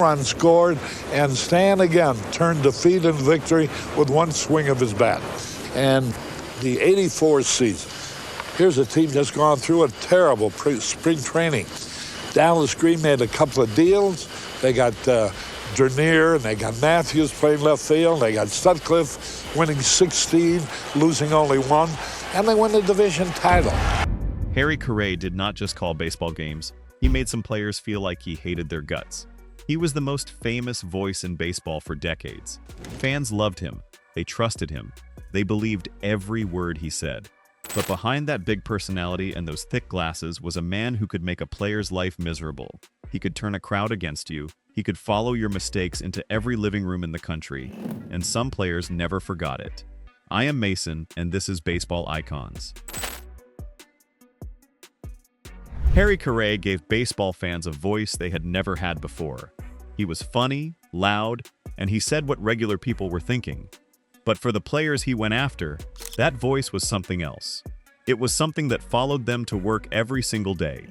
run scored, and Stan again turned defeat into victory with one swing of his bat. And the '84 season, here's a team that's gone through a terrible spring training. Dallas Green made a couple of deals. They got Dernier, and they got Matthews playing left field. They got Sutcliffe winning 16, losing only 1, and they win the division title. Harry Caray did not just call baseball games. He made some players feel like he hated their guts. He was the most famous voice in baseball for decades. Fans loved him. They trusted him. They believed every word he said. But behind that big personality and those thick glasses was a man who could make a player's life miserable. He could turn a crowd against you. He could follow your mistakes into every living room in the country. And some players never forgot it. I am Mason, and this is Baseball Icons. Harry Caray gave baseball fans a voice they had never had before. He was funny, loud, and he said what regular people were thinking. But for the players he went after, that voice was something else. It was something that followed them to work every single day.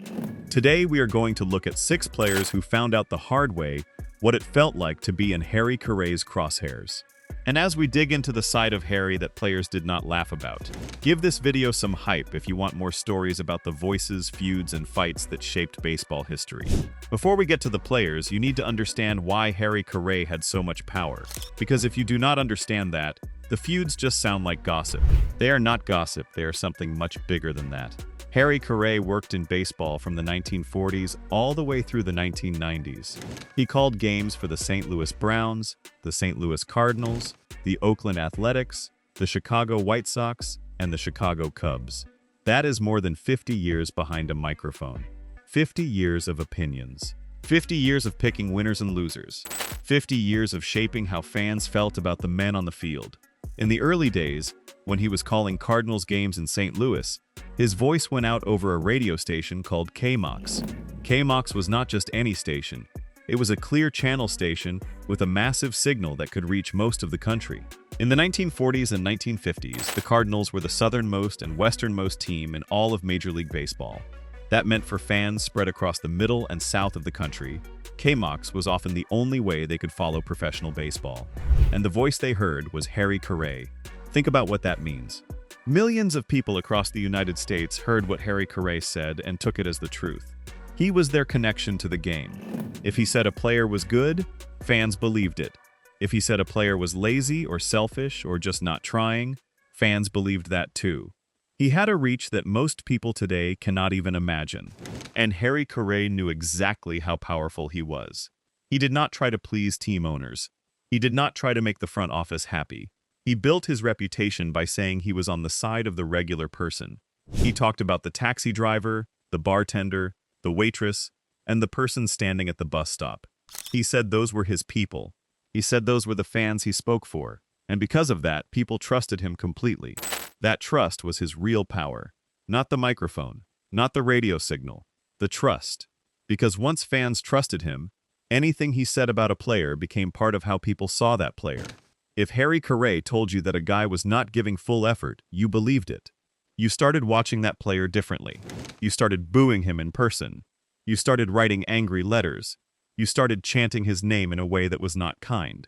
Today we are going to look at 6 players who found out the hard way what it felt like to be in Harry Caray's crosshairs. And as we dig into the side of Harry that players did not laugh about, give this video some hype if you want more stories about the voices, feuds, and fights that shaped baseball history. Before we get to the players, you need to understand why Harry Caray had so much power. Because if you do not understand that, the feuds just sound like gossip. They are not gossip, they are something much bigger than that. Harry Caray worked in baseball from the 1940s all the way through the 1990s. He called games for the St. Louis Browns, the St. Louis Cardinals, the Oakland Athletics, the Chicago White Sox, and the Chicago Cubs. That is more than 50 years behind a microphone. 50 years of opinions. 50 years of picking winners and losers. 50 years of shaping how fans felt about the men on the field. In the early days, when he was calling Cardinals games in St. Louis, his voice went out over a radio station called KMOX. KMOX was not just any station. It was a clear channel station with a massive signal that could reach most of the country. In the 1940s and 1950s, the Cardinals were the southernmost and westernmost team in all of Major League Baseball. That meant for fans spread across the middle and south of the country, KMOX was often the only way they could follow professional baseball. And the voice they heard was Harry Caray. Think about what that means. Millions of people across the United States heard what Harry Caray said and took it as the truth. He was their connection to the game. If he said a player was good, fans believed it. If he said a player was lazy or selfish or just not trying, fans believed that too. He had a reach that most people today cannot even imagine. And Harry Caray knew exactly how powerful he was. He did not try to please team owners. He did not try to make the front office happy. He built his reputation by saying he was on the side of the regular person. He talked about the taxi driver, the bartender, the waitress, and the person standing at the bus stop. He said those were his people. He said those were the fans he spoke for. And because of that, people trusted him completely. That trust was his real power. Not the microphone, not the radio signal, the trust. Because once fans trusted him, anything he said about a player became part of how people saw that player. If Harry Caray told you that a guy was not giving full effort, you believed it. You started watching that player differently. You started booing him in person. You started writing angry letters. You started chanting his name in a way that was not kind.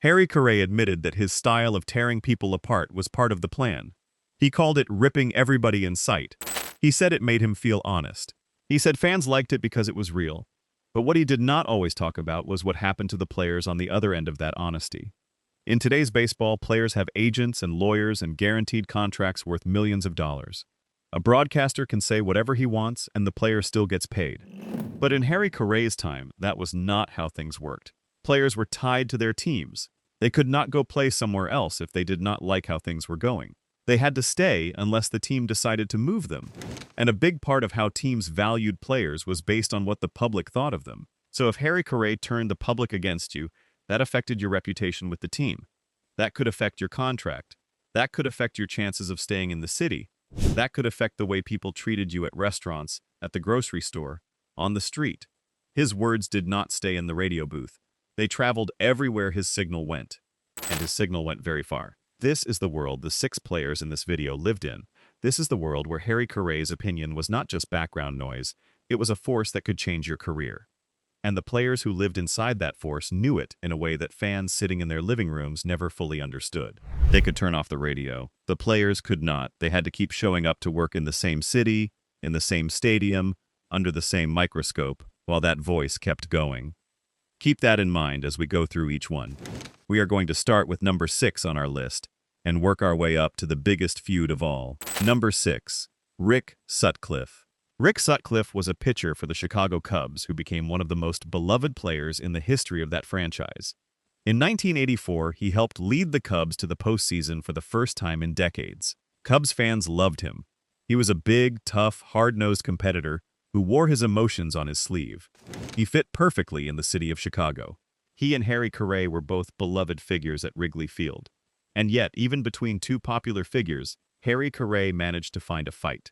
Harry Caray admitted that his style of tearing people apart was part of the plan. He called it ripping everybody in sight. He said it made him feel honest. He said fans liked it because it was real. But what he did not always talk about was what happened to the players on the other end of that honesty. In today's baseball, players have agents and lawyers and guaranteed contracts worth millions of dollars. A broadcaster can say whatever he wants and the player still gets paid. But in Harry Caray's time, that was not how things worked. Players were tied to their teams. They could not go play somewhere else if they did not like how things were going. They had to stay unless the team decided to move them. And a big part of how teams valued players was based on what the public thought of them. So if Harry Caray turned the public against you, that affected your reputation with the team. That could affect your contract. That could affect your chances of staying in the city. That could affect the way people treated you at restaurants, at the grocery store, on the street. His words did not stay in the radio booth. They traveled everywhere his signal went. And his signal went very far. This is the world the 6 players in this video lived in. This is the world where Harry Caray's opinion was not just background noise, it was a force that could change your career. and the players who lived inside that force knew it in a way that fans sitting in their living rooms never fully understood. They could turn off the radio. The players could not. They had to keep showing up to work in the same city, in the same stadium, under the same microscope, while that voice kept going. Keep that in mind as we go through each one. We are going to start with number 6 on our list and work our way up to the biggest feud of all. Number 6. Rick Sutcliffe. Rick Sutcliffe was a pitcher for the Chicago Cubs who became one of the most beloved players in the history of that franchise. In 1984, he helped lead the Cubs to the postseason for the first time in decades. Cubs fans loved him. He was a big, tough, hard-nosed competitor who wore his emotions on his sleeve. He fit perfectly in the city of Chicago. He and Harry Caray were both beloved figures at Wrigley Field. And yet, even between two popular figures, Harry Caray managed to find a fight.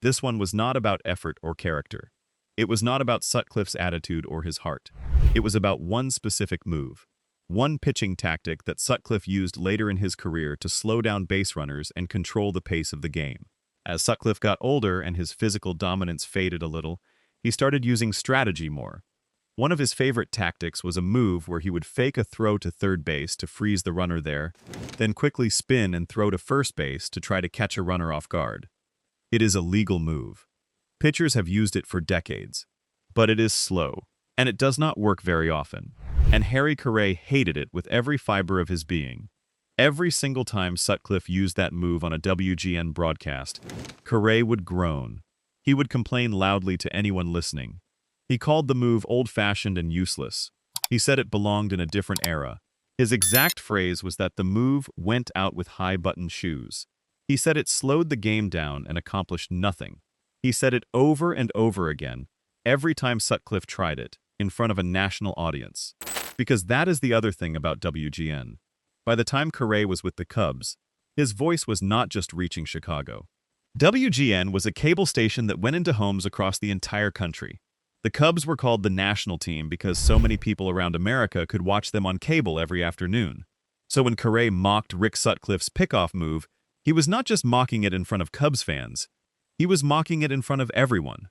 This one was not about effort or character. It was not about Sutcliffe's attitude or his heart. It was about one specific move, one pitching tactic that Sutcliffe used later in his career to slow down base runners and control the pace of the game. As Sutcliffe got older and his physical dominance faded a little, he started using strategy more. One of his favorite tactics was a move where he would fake a throw to third base to freeze the runner there, then quickly spin and throw to first base to try to catch a runner off guard. It is a legal move. Pitchers have used it for decades, but it is slow, and it does not work very often. And Harry Caray hated it with every fiber of his being. Every single time Sutcliffe used that move on a WGN broadcast, Caray would groan. He would complain loudly to anyone listening. He called the move old-fashioned and useless. He said it belonged in a different era. His exact phrase was that the move went out with high-button shoes. He said it slowed the game down and accomplished nothing. He said it over and over again, every time Sutcliffe tried it, in front of a national audience. Because that is the other thing about WGN. By the time Caray was with the Cubs, his voice was not just reaching Chicago. WGN was a cable station that went into homes across the entire country. The Cubs were called the national team because so many people around America could watch them on cable every afternoon. So when Caray mocked Rick Sutcliffe's pickoff move, he was not just mocking it in front of Cubs fans. He was mocking it in front of everyone.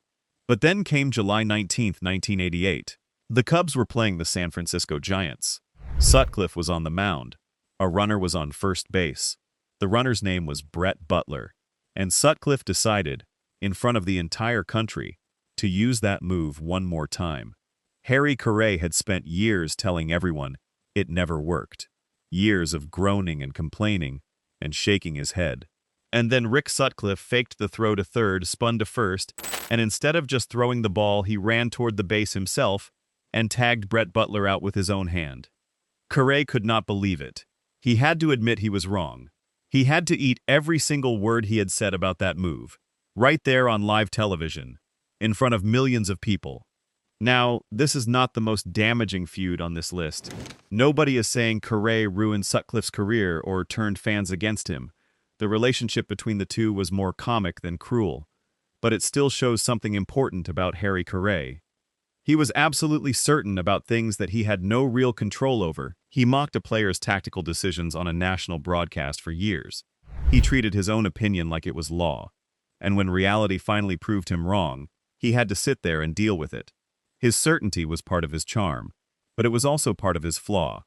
But then came July 19, 1988. The Cubs were playing the San Francisco Giants. Sutcliffe was on the mound. A runner was on first base. The runner's name was Brett Butler. And Sutcliffe decided, in front of the entire country, to use that move one more time. Harry Caray had spent years telling everyone it never worked. Years of groaning and complaining and shaking his head. And then Rick Sutcliffe faked the throw to third, spun to first, and instead of just throwing the ball, he ran toward the base himself and tagged Brett Butler out with his own hand. Caray could not believe it. He had to admit he was wrong. He had to eat every single word he had said about that move, right there on live television, in front of millions of people. Now, this is not the most damaging feud on this list. Nobody is saying Caray ruined Sutcliffe's career or turned fans against him. The relationship between the two was more comic than cruel. But it still shows something important about Harry Caray. He was absolutely certain about things that he had no real control over. He mocked a player's tactical decisions on a national broadcast for years. He treated his own opinion like it was law. And when reality finally proved him wrong, he had to sit there and deal with it. His certainty was part of his charm, but it was also part of his flaw.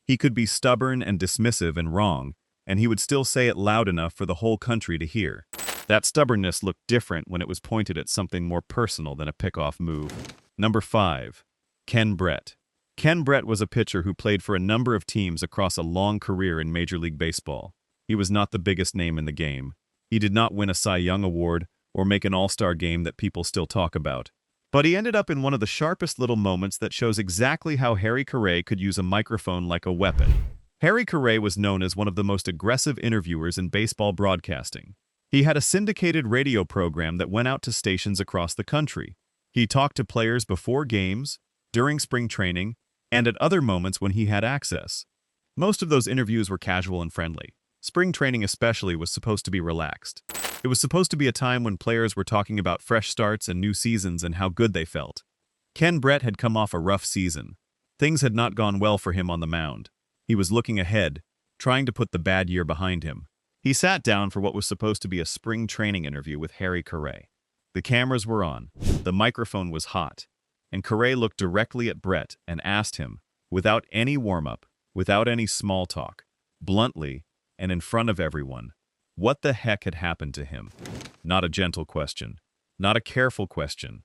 He could be stubborn and dismissive and wrong, and he would still say it loud enough for the whole country to hear. That stubbornness looked different when it was pointed at something more personal than a pickoff move. Number 5. Ken Brett. Ken Brett was a pitcher who played for a number of teams across a long career in Major League Baseball. He was not the biggest name in the game. He did not win a Cy Young Award or make an All-Star game that people still talk about. But he ended up in one of the sharpest little moments that shows exactly how Harry Caray could use a microphone like a weapon. Harry Caray was known as one of the most aggressive interviewers in baseball broadcasting. He had a syndicated radio program that went out to stations across the country. He talked to players before games, during spring training, and at other moments when he had access. Most of those interviews were casual and friendly. Spring training especially was supposed to be relaxed. It was supposed to be a time when players were talking about fresh starts and new seasons and how good they felt. Ken Brett had come off a rough season. Things had not gone well for him on the mound. He was looking ahead, trying to put the bad year behind him. He sat down for what was supposed to be a spring training interview with Harry Caray. The cameras were on. The microphone was hot. and Caray looked directly at Brett and asked him, without any warm-up, without any small talk, bluntly, and in front of everyone, what the heck had happened to him? Not a gentle question, not a careful question,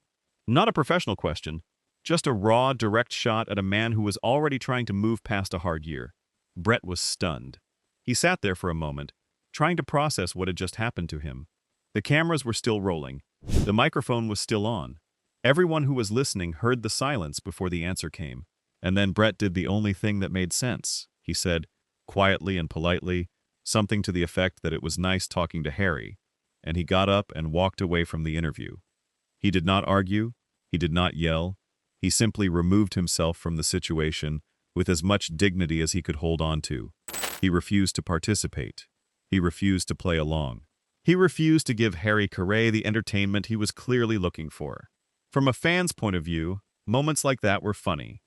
not a professional question, just a raw, direct shot at a man who was already trying to move past a hard year. Brett was stunned. He sat there for a moment, trying to process what had just happened to him. The cameras were still rolling. The microphone was still on. Everyone who was listening heard the silence before the answer came. And then Brett did the only thing that made sense. He said, quietly and politely, something to the effect that it was nice talking to Harry, and he got up and walked away from the interview. He did not argue. He did not yell. He simply removed himself from the situation with as much dignity as he could hold on to. He refused to participate. He refused to play along. He refused to give Harry Caray the entertainment he was clearly looking for. From a fan's point of view, moments like that were funny.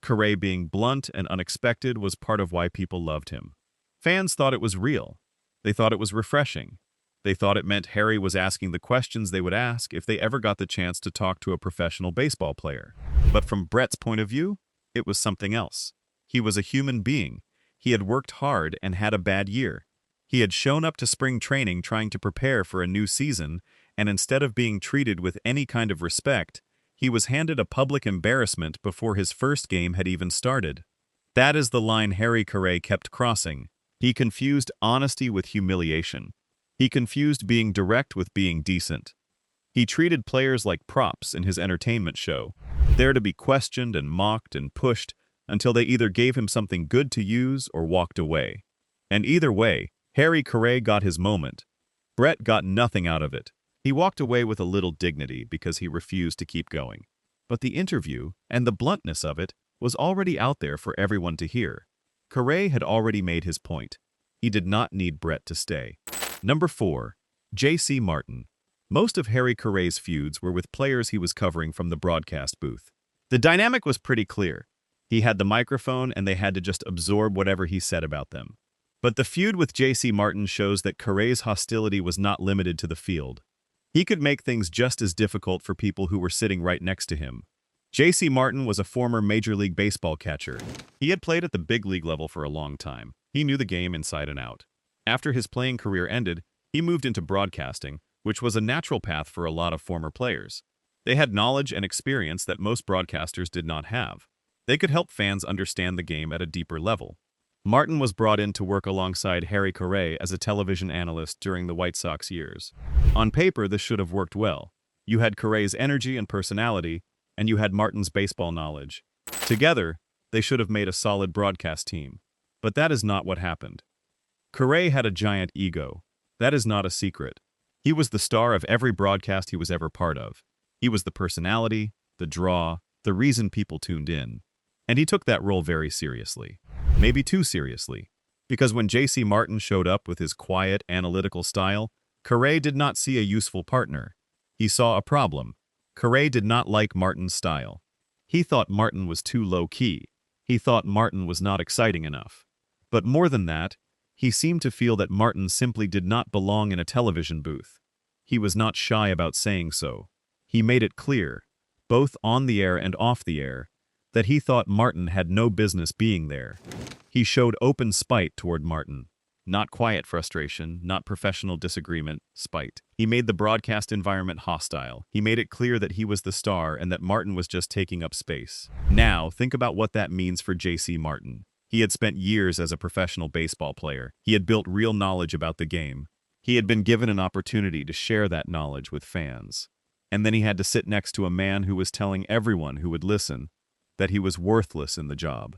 Caray being blunt and unexpected was part of why people loved him. Fans thought it was real. They thought it was refreshing. They thought it meant Harry was asking the questions they would ask if they ever got the chance to talk to a professional baseball player. But from Brett's point of view, it was something else. He was a human being. He had worked hard and had a bad year. He had shown up to spring training trying to prepare for a new season, and instead of being treated with any kind of respect, he was handed a public embarrassment before his first game had even started. That is the line Harry Caray kept crossing. He confused honesty with humiliation. He confused being direct with being decent. He treated players like props in his entertainment show, there to be questioned and mocked and pushed until they either gave him something good to use or walked away. And either way, Harry Caray got his moment. Brett got nothing out of it. He walked away with a little dignity because he refused to keep going. But the interview, and the bluntness of it, was already out there for everyone to hear. Caray had already made his point. He did not need Brett to stay. Number 4. J.C. Martin. Most of Harry Caray's feuds were with players he was covering from the broadcast booth. The dynamic was pretty clear. He had the microphone and they had to just absorb whatever he said about them. But the feud with J.C. Martin shows that Caray's hostility was not limited to the field. He could make things just as difficult for people who were sitting right next to him. J.C. Martin was a former Major League Baseball catcher. He had played at the big league level for a long time. He knew the game inside and out. After his playing career ended, he moved into broadcasting, which was a natural path for a lot of former players. They had knowledge and experience that most broadcasters did not have. They could help fans understand the game at a deeper level. Martin was brought in to work alongside Harry Caray as a television analyst during the White Sox years. On paper, this should have worked well. You had Caray's energy and personality, and you had Martin's baseball knowledge. Together, they should have made a solid broadcast team. But that is not what happened. Caray had a giant ego. That is not a secret. He was the star of every broadcast he was ever part of. He was the personality, the draw, the reason people tuned in. And he took that role very seriously. Maybe too seriously. Because when J.C. Martin showed up with his quiet, analytical style, Caray did not see a useful partner. He saw a problem. Caray did not like Martin's style. He thought Martin was too low-key. He thought Martin was not exciting enough. But more than that, he seemed to feel that Martin simply did not belong in a television booth. He was not shy about saying so. He made it clear, both on the air and off the air, that he thought Martin had no business being there. He showed open spite toward Martin. Not quiet frustration, not professional disagreement, spite. He made the broadcast environment hostile. He made it clear that he was the star and that Martin was just taking up space. Now, think about what that means for J.C. Martin. He had spent years as a professional baseball player. He had built real knowledge about the game. He had been given an opportunity to share that knowledge with fans. And then he had to sit next to a man who was telling everyone who would listen that he was worthless in the job.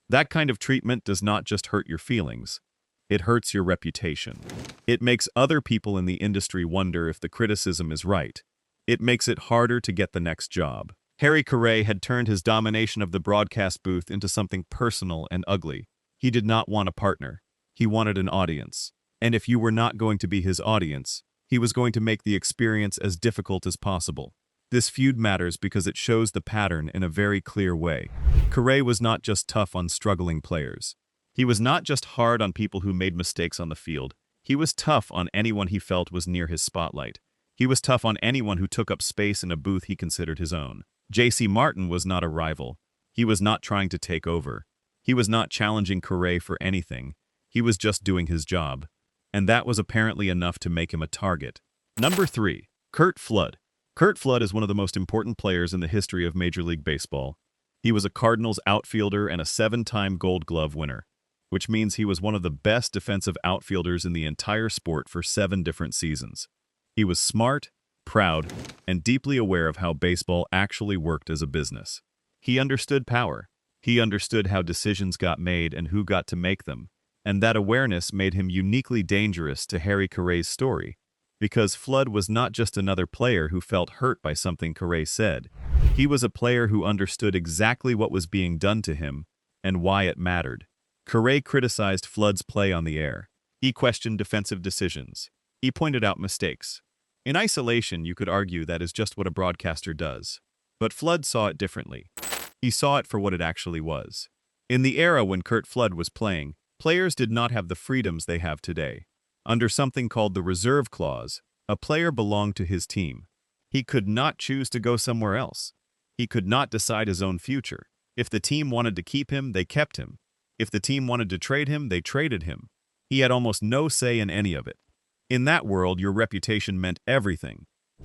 That kind of treatment does not just hurt your feelings. It hurts your reputation. It makes other people in the industry wonder if the criticism is right. It makes it harder to get the next job. Harry Caray had turned his domination of the broadcast booth into something personal and ugly. He did not want a partner. He wanted an audience. And if you were not going to be his audience, he was going to make the experience as difficult as possible. This feud matters because it shows the pattern in a very clear way. Caray was not just tough on struggling players. He was not just hard on people who made mistakes on the field. He was tough on anyone he felt was near his spotlight. He was tough on anyone who took up space in a booth he considered his own. J.C. Martin was not a rival. He was not trying to take over. He was not challenging Caray for anything. He was just doing his job. And that was apparently enough to make him a target. Number 3. Curt Flood. Curt Flood is one of the most important players in the history of Major League Baseball. He was a Cardinals outfielder and a 7-time Gold Glove winner, which means he was one of the best defensive outfielders in the entire sport for 7 different seasons. He was smart, proud, and deeply aware of how baseball actually worked as a business. He understood power. He understood how decisions got made and who got to make them. And that awareness made him uniquely dangerous to Harry Caray's story, because Flood was not just another player who felt hurt by something Caray said. He was a player who understood exactly what was being done to him and why it mattered. Caray criticized Flood's play on the air. He questioned defensive decisions. He pointed out mistakes. In isolation, you could argue that is just what a broadcaster does. But Flood saw it differently. He saw it for what it actually was. In the era when Curt Flood was playing, players did not have the freedoms they have today. Under something called the reserve clause, a player belonged to his team. He could not choose to go somewhere else. He could not decide his own future. If the team wanted to keep him, they kept him. If the team wanted to trade him, they traded him. He had almost no say in any of it. In that world, your reputation meant everything.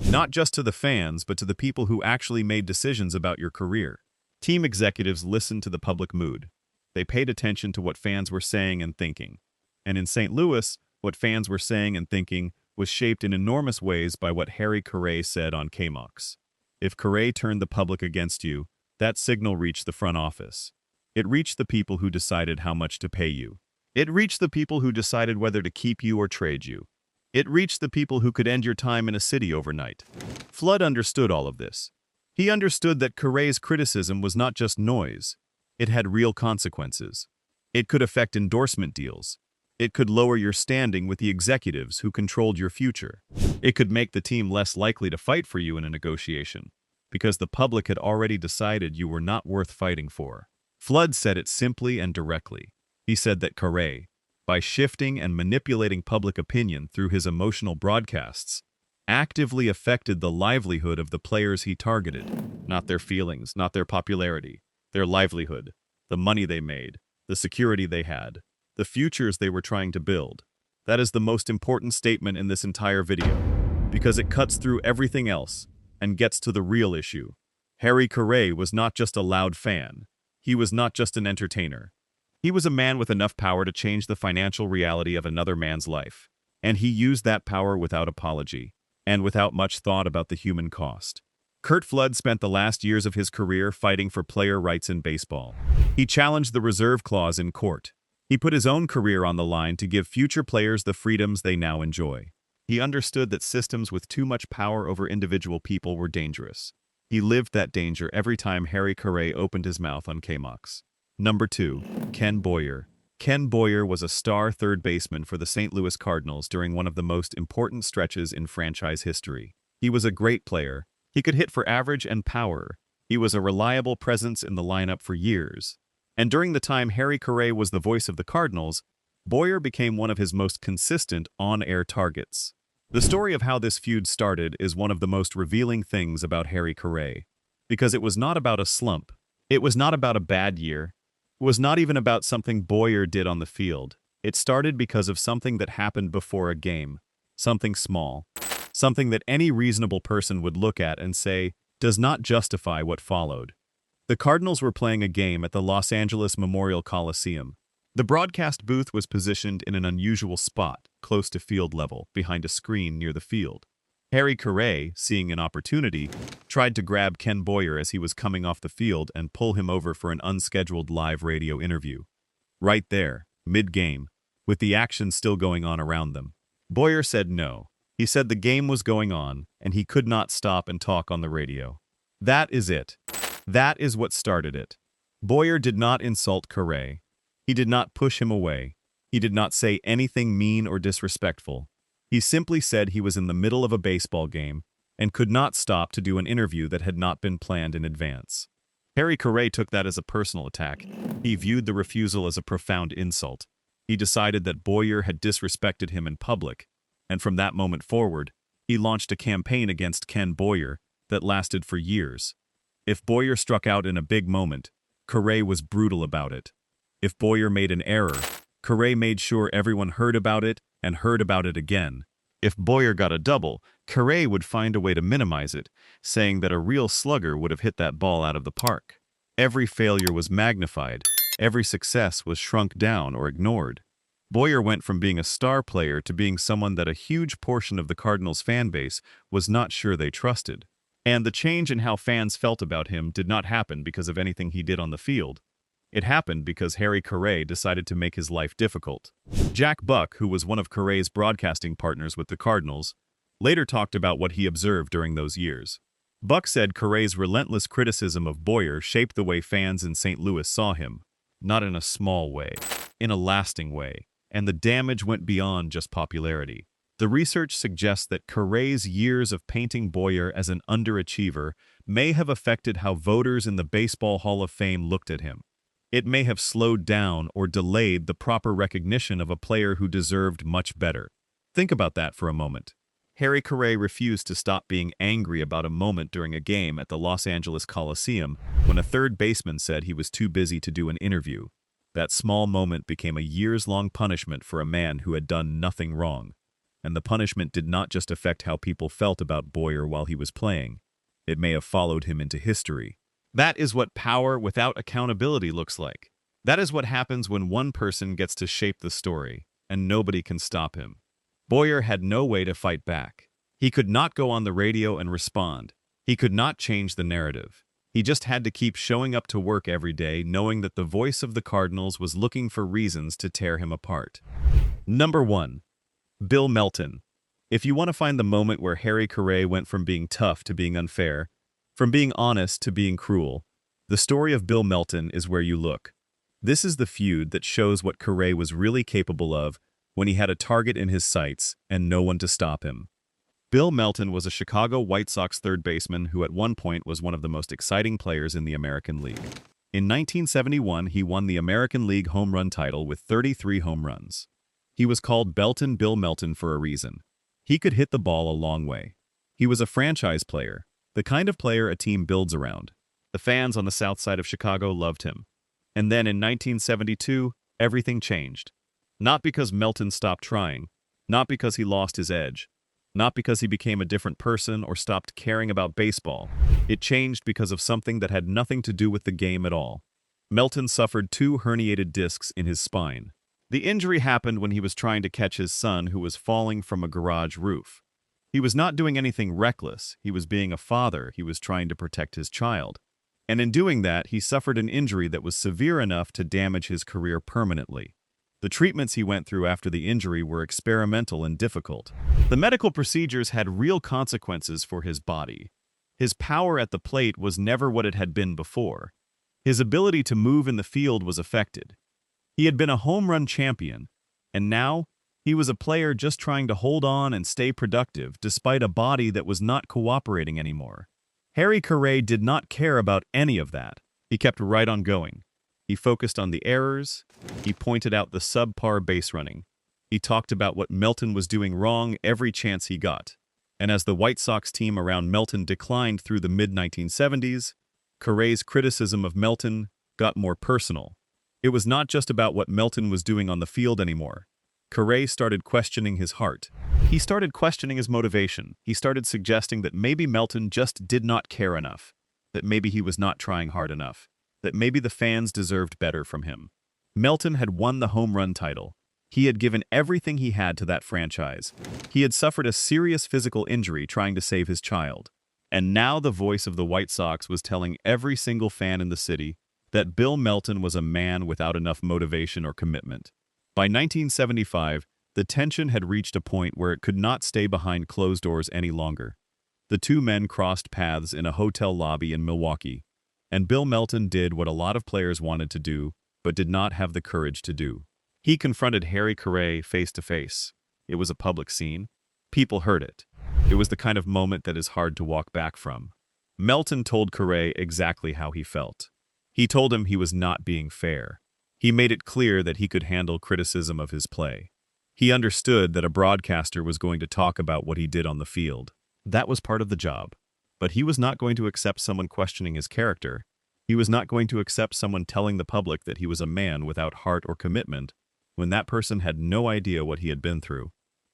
Not just to the fans, but to the people who actually made decisions about your career. Team executives listened to the public mood. They paid attention to what fans were saying and thinking. And in St. Louis, what fans were saying and thinking was shaped in enormous ways by what Harry Caray said on KMOX. If Caray turned the public against you, that signal reached the front office. It reached the people who decided how much to pay you. It reached the people who decided whether to keep you or trade you. It reached the people who could end your time in a city overnight. Flood understood all of this. He understood that Caray's criticism was not just noise. It had real consequences. It could affect endorsement deals. It could lower your standing with the executives who controlled your future. It could make the team less likely to fight for you in a negotiation, because the public had already decided you were not worth fighting for. Flood said it simply and directly. He said that Caray, by shifting and manipulating public opinion through his emotional broadcasts, actively affected the livelihood of the players he targeted. Not their feelings, not their popularity, their livelihood, the money they made, the security they had, the futures they were trying to build. That is the most important statement in this entire video, because it cuts through everything else and gets to the real issue. Harry Caray was not just a loud fan. He was not just an entertainer. He was a man with enough power to change the financial reality of another man's life. And he used that power without apology, and without much thought about the human cost. Curt Flood spent the last years of his career fighting for player rights in baseball. He challenged the reserve clause in court. He put his own career on the line to give future players the freedoms they now enjoy. He understood that systems with too much power over individual people were dangerous. He lived that danger every time Harry Caray opened his mouth on KMOX. Number 2. Ken Boyer. Ken Boyer was a star third baseman for the St. Louis Cardinals during one of the most important stretches in franchise history. He was a great player. He could hit for average and power. He was a reliable presence in the lineup for years. And during the time Harry Caray was the voice of the Cardinals, Boyer became one of his most consistent on-air targets. The story of how this feud started is one of the most revealing things about Harry Caray, because it was not about a slump. It was not about a bad year. It was not even about something Boyer did on the field. It started because of something that happened before a game, something small, something that any reasonable person would look at and say does not justify what followed. The Cardinals were playing a game at the Los Angeles Memorial Coliseum. The broadcast booth was positioned in an unusual spot, close to field level, behind a screen near the field. Harry Caray, seeing an opportunity, tried to grab Ken Boyer as he was coming off the field and pull him over for an unscheduled live radio interview. Right there, mid-game, with the action still going on around them. Boyer said no. He said the game was going on, and he could not stop and talk on the radio. That is it. That is what started it. Boyer did not insult Caray. He did not push him away. He did not say anything mean or disrespectful. He simply said he was in the middle of a baseball game and could not stop to do an interview that had not been planned in advance. Harry Caray took that as a personal attack. He viewed the refusal as a profound insult. He decided that Boyer had disrespected him in public, and from that moment forward, he launched a campaign against Ken Boyer that lasted for years. If Boyer struck out in a big moment, Caray was brutal about it. If Boyer made an error, Caray made sure everyone heard about it and heard about it again. If Boyer got a double, Caray would find a way to minimize it, saying that a real slugger would have hit that ball out of the park. Every failure was magnified, every success was shrunk down or ignored. Boyer went from being a star player to being someone that a huge portion of the Cardinals' fan base was not sure they trusted. And the change in how fans felt about him did not happen because of anything he did on the field. It happened because Harry Caray decided to make his life difficult. Jack Buck, who was one of Caray's broadcasting partners with the Cardinals, later talked about what he observed during those years. Buck said Caray's relentless criticism of Boyer shaped the way fans in St. Louis saw him, not in a small way, in a lasting way, and the damage went beyond just popularity. The research suggests that Caray's years of painting Boyer as an underachiever may have affected how voters in the Baseball Hall of Fame looked at him. It may have slowed down or delayed the proper recognition of a player who deserved much better. Think about that for a moment. Harry Caray refused to stop being angry about a moment during a game at the Los Angeles Coliseum when a third baseman said he was too busy to do an interview. That small moment became a years-long punishment for a man who had done nothing wrong. And the punishment did not just affect how people felt about Boyer while he was playing. It may have followed him into history. That is what power without accountability looks like. That is what happens when one person gets to shape the story, and nobody can stop him. Boyer had no way to fight back. He could not go on the radio and respond. He could not change the narrative. He just had to keep showing up to work every day, knowing that the voice of the Cardinals was looking for reasons to tear him apart. Number 1. Bill Melton. If you want to find the moment where Harry Caray went from being tough to being unfair, from being honest to being cruel, the story of Bill Melton is where you look. This is the feud that shows what Caray was really capable of when he had a target in his sights and no one to stop him. Bill Melton was a Chicago White Sox third baseman who at one point was one of the most exciting players in the American League. In 1971, he won the American League home run title with 33 home runs. He was called Belton Bill Melton for a reason. He could hit the ball a long way. He was a franchise player, the kind of player a team builds around. The fans on the south side of Chicago loved him. And then in 1972, everything changed. Not because Melton stopped trying, not because he lost his edge, not because he became a different person or stopped caring about baseball. It changed because of something that had nothing to do with the game at all. Melton suffered 2 herniated discs in his spine. The injury happened when he was trying to catch his son who was falling from a garage roof. He was not doing anything reckless. He was being a father. He was trying to protect his child. And in doing that, he suffered an injury that was severe enough to damage his career permanently. The treatments he went through after the injury were experimental and difficult. The medical procedures had real consequences for his body. His power at the plate was never what it had been before. His ability to move in the field was affected. He had been a home run champion, and now he was a player just trying to hold on and stay productive despite a body that was not cooperating anymore. Harry Caray did not care about any of that. He kept right on going. He focused on the errors. He pointed out the subpar base running. He talked about what Melton was doing wrong every chance he got. And as the White Sox team around Melton declined through the mid-1970s, Caray's criticism of Melton got more personal. It was not just about what Melton was doing on the field anymore. Caray started questioning his heart. He started questioning his motivation. He started suggesting that maybe Melton just did not care enough, that maybe he was not trying hard enough, that maybe the fans deserved better from him. Melton had won the home run title. He had given everything he had to that franchise. He had suffered a serious physical injury trying to save his child. And now the voice of the White Sox was telling every single fan in the city that Bill Melton was a man without enough motivation or commitment. By 1975, the tension had reached a point where it could not stay behind closed doors any longer. The two men crossed paths in a hotel lobby in Milwaukee, and Bill Melton did what a lot of players wanted to do, but did not have the courage to do. He confronted Harry Caray face to face. It was a public scene. People heard it. It was the kind of moment that is hard to walk back from. Melton told Caray exactly how he felt. He told him he was not being fair. He made it clear that he could handle criticism of his play. He understood that a broadcaster was going to talk about what he did on the field. That was part of the job. But he was not going to accept someone questioning his character. He was not going to accept someone telling the public that he was a man without heart or commitment when that person had no idea what he had been through.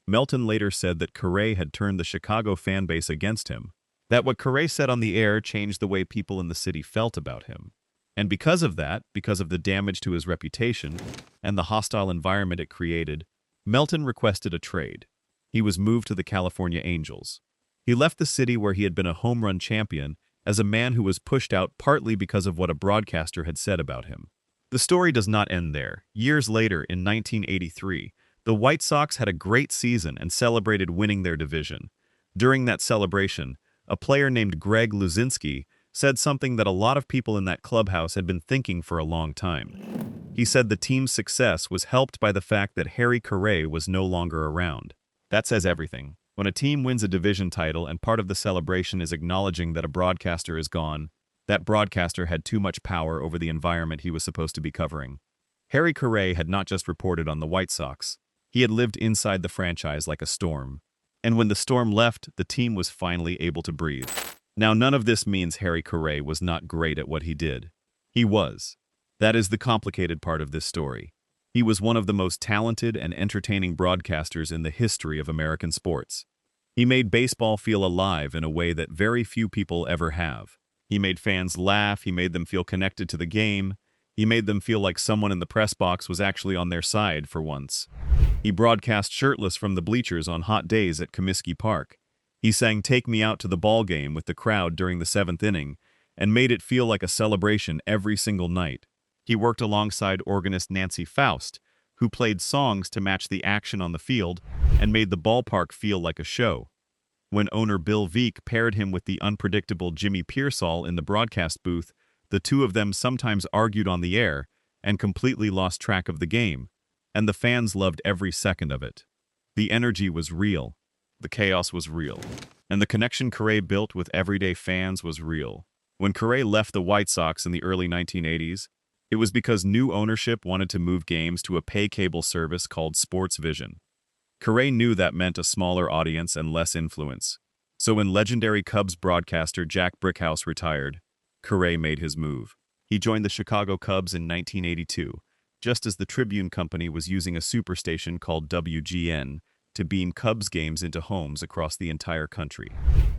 Melton later said that Caray had turned the Chicago fan base against him, that what Caray said on the air changed the way people in the city felt about him. And because of that, because of the damage to his reputation and the hostile environment it created, Melton requested a trade. He was moved to the California Angels. He left the city where he had been a home run champion as a man who was pushed out partly because of what a broadcaster had said about him. The story does not end there. Years later, in 1983, the White Sox had a great season and celebrated winning their division. During that celebration, a player named Greg Luzinski said something that a lot of people in that clubhouse had been thinking for a long time. He said the team's success was helped by the fact that Harry Caray was no longer around. That says everything. When a team wins a division title and part of the celebration is acknowledging that a broadcaster is gone, that broadcaster had too much power over the environment he was supposed to be covering. Harry Caray had not just reported on the White Sox. He had lived inside the franchise like a storm. And when the storm left, the team was finally able to breathe. Now, none of this means Harry Caray was not great at what he did. He was. That is the complicated part of this story. He was one of the most talented and entertaining broadcasters in the history of American sports. He made baseball feel alive in a way that very few people ever have. He made fans laugh, he made them feel connected to the game, he made them feel like someone in the press box was actually on their side for once. He broadcast shirtless from the bleachers on hot days at Comiskey Park. He sang "Take Me Out to the Ball Game" with the crowd during the 7th inning and made it feel like a celebration every single night. He worked alongside organist Nancy Faust, who played songs to match the action on the field and made the ballpark feel like a show. When owner Bill Veeck paired him with the unpredictable Jimmy Pearsall in the broadcast booth, the two of them sometimes argued on the air and completely lost track of the game, and the fans loved every second of it. The energy was real. The chaos was real. And the connection Caray built with everyday fans was real. When Caray left the White Sox in the early 1980s, it was because new ownership wanted to move games to a pay cable service called Sports Vision. Caray knew that meant a smaller audience and less influence. So when legendary Cubs broadcaster Jack Brickhouse retired, Caray made his move. He joined the Chicago Cubs in 1982, just as the Tribune Company was using a superstation called WGN to beam Cubs games into homes across the entire country.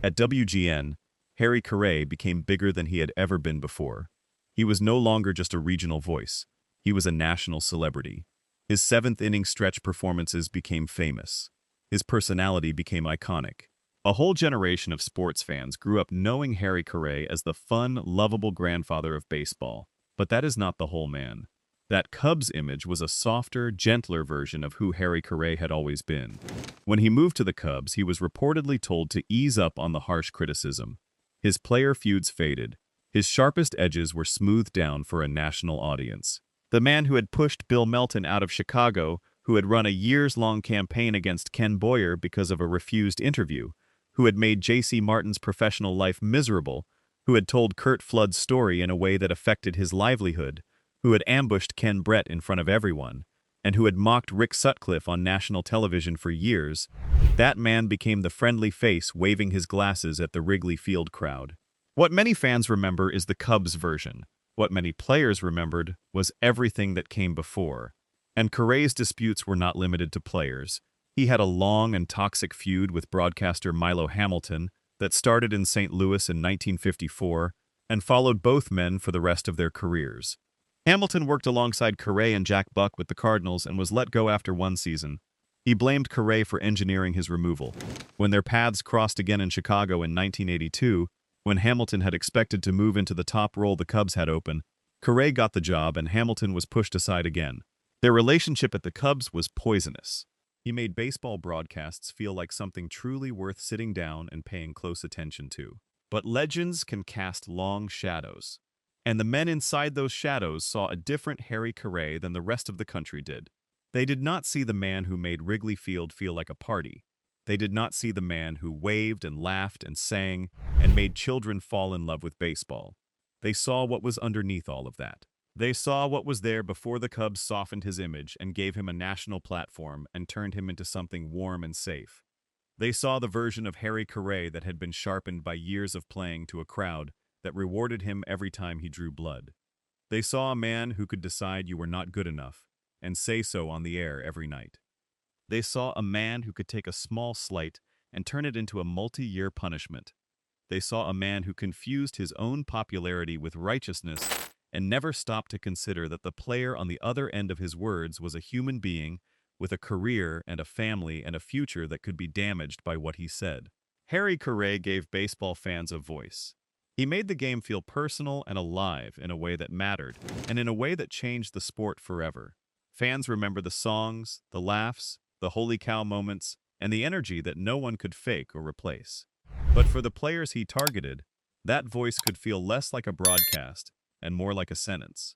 At WGN, Harry Caray became bigger than he had ever been before. He was no longer just a regional voice. He was a national celebrity. His 7th-inning stretch performances became famous. His personality became iconic. A whole generation of sports fans grew up knowing Harry Caray as the fun, lovable grandfather of baseball. But that is not the whole man. That Cubs image was a softer, gentler version of who Harry Caray had always been. When he moved to the Cubs, he was reportedly told to ease up on the harsh criticism. His player feuds faded. His sharpest edges were smoothed down for a national audience. The man who had pushed Bill Melton out of Chicago, who had run a years-long campaign against Ken Boyer because of a refused interview, who had made J.C. Martin's professional life miserable, who had told Curt Flood's story in a way that affected his livelihood, who had ambushed Ken Brett in front of everyone, and who had mocked Rick Sutcliffe on national television for years, that man became the friendly face waving his glasses at the Wrigley Field crowd. What many fans remember is the Cubs version. What many players remembered was everything that came before. And Caray's disputes were not limited to players. He had a long and toxic feud with broadcaster Milo Hamilton that started in St. Louis in 1954 and followed both men for the rest of their careers. Hamilton worked alongside Caray and Jack Buck with the Cardinals and was let go after one season. He blamed Caray for engineering his removal. When their paths crossed again in Chicago in 1982, when Hamilton had expected to move into the top role the Cubs had open, Caray got the job and Hamilton was pushed aside again. Their relationship at the Cubs was poisonous. He made baseball broadcasts feel like something truly worth sitting down and paying close attention to. But legends can cast long shadows. And the men inside those shadows saw a different Harry Caray than the rest of the country did. They did not see the man who made Wrigley Field feel like a party. They did not see the man who waved and laughed and sang and made children fall in love with baseball. They saw what was underneath all of that. They saw what was there before the Cubs softened his image and gave him a national platform and turned him into something warm and safe. They saw the version of Harry Caray that had been sharpened by years of playing to a crowd that rewarded him every time he drew blood. They saw a man who could decide you were not good enough and say so on the air every night. They saw a man who could take a small slight and turn it into a multi-year punishment. They saw a man who confused his own popularity with righteousness and never stopped to consider that the player on the other end of his words was a human being with a career and a family and a future that could be damaged by what he said. Harry Caray gave baseball fans a voice. He made the game feel personal and alive in a way that mattered, and in a way that changed the sport forever. Fans remember the songs, the laughs, the holy cow moments, and the energy that no one could fake or replace. But for the players he targeted, that voice could feel less like a broadcast and more like a sentence.